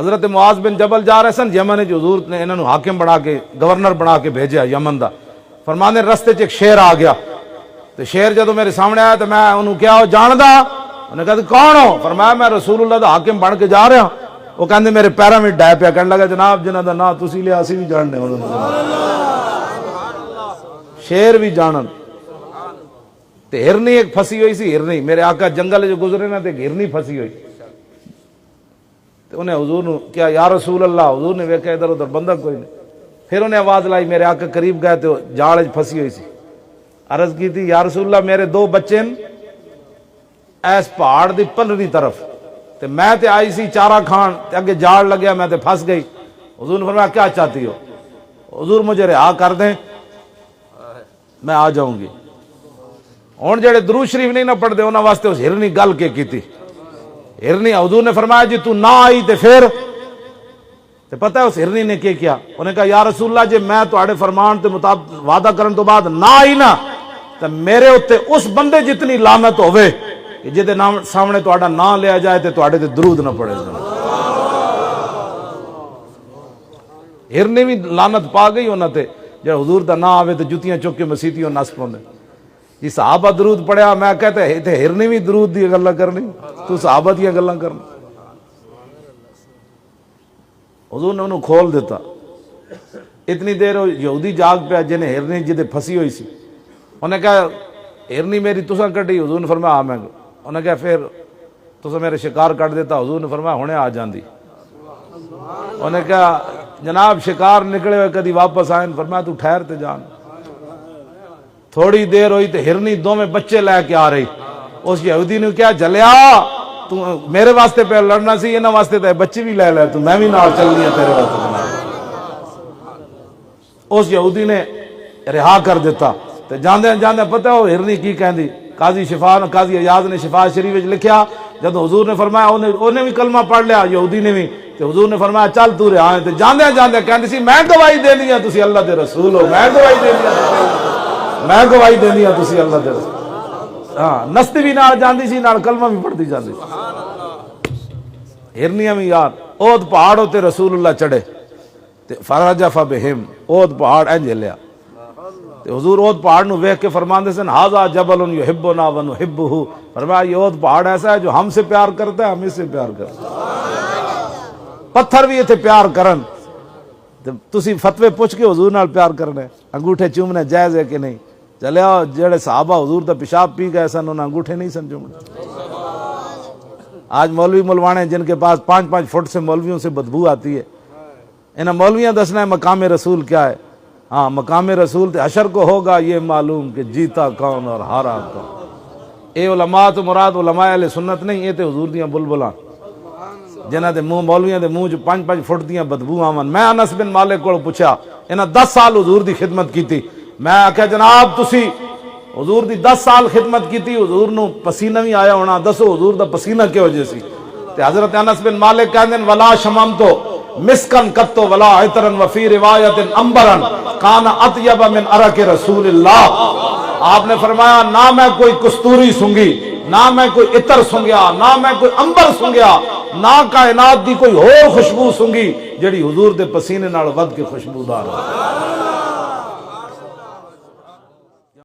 حضرت معاذ بن جبل جا رہے سن یمن جو حضور نے انہوں حاکم بنا کے گورنر بنا کے بھیجا یمن دا. فرمانے رستے چ ایک شیر آ گیا تو شیر جدو میرے سامنے آیا تو میں انہوں کیا ہو جاندا؟ انہوں نے کہا کون ہو؟ فرمایا میں رسول اللہ دا حاکم بن کے جا رہا. وہ کہندے میرے پیروں میں ڈے پیا. کہنے لگا جناب جنہاں دا نا تسی لیا اسی بھی جاننے. شیر بھی جانن. تے ہرنی ایک پھسی ہوئی سی. ہرنی میرے آقا جنگل جو گزرے نا تے ہرنی پھسی ہوئی. تو انہیں حضور نے کیا یا رسول اللہ. حضور نے ویکھا ادھر ادھر بندہ کوئی نہیں. پھر انہیں آواز لائی. میرے آقا قریب گئے تو جاڑ پھسی ہوئی سی. عرض کی تھی یا رسول اللہ میرے دو بچے ایس پہاڑ دی پلری طرف تے میں تے آئی سی چارہ کھان تے اگے جاڑ لگیا میں تے پھنس گئی. حضور نے فرمایا کیا چاہتی ہو؟ حضور مجھے رہا کر دیں میں آ جاؤں گی. ہن جڑے درود شریف نہیں نہ پڑھتے انہاں واسطے اس ہرنی گل کے کیتی. ہرنی حضور نے فرمایا جی تو نہ آئی تے پھر تے پتہ ہے اس ہرنی نے کیا؟ انہیں کہا یا رسول اللہ جی میں تواڈے فرمان تے مطابق وعدہ کرن تو بعد نہ آئی نا تے میرے اوتے اس بندے جتنی لعنت ہوے کہ جہدے نام سامنے تواڈا نام لیا جائے تے تواڈے تے درود نہ پڑے. ہرنی بھی لعنت پا گئی انہاں تے جے حضور دا نام آوے تے جتیاں چک کے مسیتیوں نس پوندے. جی صحابہ درود پڑھیا میں کہتے تے ہرنی بھی درود دی گلاں کرنی تو صحابہ دی گلاں کرنی. حضور نے انہوں کھول دیتا. اتنی دیر یہودی جاگ پیا جنہیں ہرنی جدے پھسی ہوئی سی. انہیں کہا ہرنی میری تساں کٹی؟ حضور نے فرمایا ہاں میں. انہیں کہا پھر تساں میرے شکار کٹ دیتا؟ حضور نے فرمایا ہونے آ جاندی. انہیں کہا جناب شکار نکلے ہوئے کدی واپس آئیں؟ فرمایا تو ٹھہر تے جان. تھوڑی دیر ہوئی تے ہرنی دو میں بچے لے کے آ رہی. اس یہودی نے کیا جلیا تو میرے واسطے پہ لڑنا سی انہاں واسطے تے بچے بھی لے لے تو میں بھی نال چلنی ہے تیرے واسطے. اس یہودی نے رہا کر دیتا. تے جاندے جاندے پتہ وہ ہرنی کی کہندی. قاضی ایاز نے شفا شریف وچ لکھیا جب حضور نے فرمایا انہیں بھی کلمہ پڑھ لیا یہودی نے بھی. تے حضور نے فرمایا چل تو رہا ہے. تے جاندے جاندے کہندی سی میں گواہی دینی ہے تسی اللہ دے رسول ہو. میں گواہی دینی ہے میں گواہی دینی ہے تسی اللہ دے رسول. ہاں نستی بھی نال جاندی سی نال کلمہ بھی پڑھتی جاندی سی. ہرنیاں بھی یار اود پہاڑ ہوتے رسول اللہ چڑھے تے فرجف بہم اود پہاڑ انج ہلیا. تے حضور اود پہاڑ نو ویکھ کے فرماندے سن ھذا جبل یحبنا ونحبہ. فرمایا یہ اود پہاڑ ایسا ہے جو ہم سے پیار کرتا ہے ہم اس سے پیار کرتے ہیں. پتھر بھی ایتھے پیار کرن تے تسی فتوی پوچھ کے حضور نال پیار کرنا. انگوٹھے چومنے جائز ہے کہ نہیں؟ چلے آؤ جڑے صحابہ حضور دا پیشاب پی گئے سن انہاں انگوٹھے نہیں سن چومنے. آج مولوی ملوانے جن کے پاس 5-5 فٹ سے مولویوں سے بدبو آتی ہے انہاں مولویاں دسنا ہے مقام رسول کیا ہے. ہاں مقام رسول تے حشر کو ہوگا یہ معلوم کہ جیتا کون اور ہارا کون. اے علماء تو مراد علماء اہل سنت نہیں. یہ تے حضور دیاں بلبلاں جنہاں دے منہ مولویاں دے منہ 5-5 فٹ دیاں بدبو آون. میں انس بن مالک کو پوچھا انہاں 10 سال حضور دی خدمت کیتی. میں آکھیا جناب تسی حضور دی 10 سال خدمت کیتی حضور نو پسینہ بھی آیا ہونا دسو حضور دا پسینہ کیوں جے سی؟ تے حضرت انس بن مالک کہندے ولا شممتو مسکن قطو ولا عطرن وفی روایت امبرن کان اطیب من عرق رسول اللہ. آپ نے فرمایا نہ میں کوئی کستوری سنگی نہ میں کوئی عطر سنگیا نہ میں کوئی امبر سنگیا نہ کائنات دی کوئی اور خوشبو سنگی جڑی حضور دے پسینے نال ود کے خوشبودار ہے.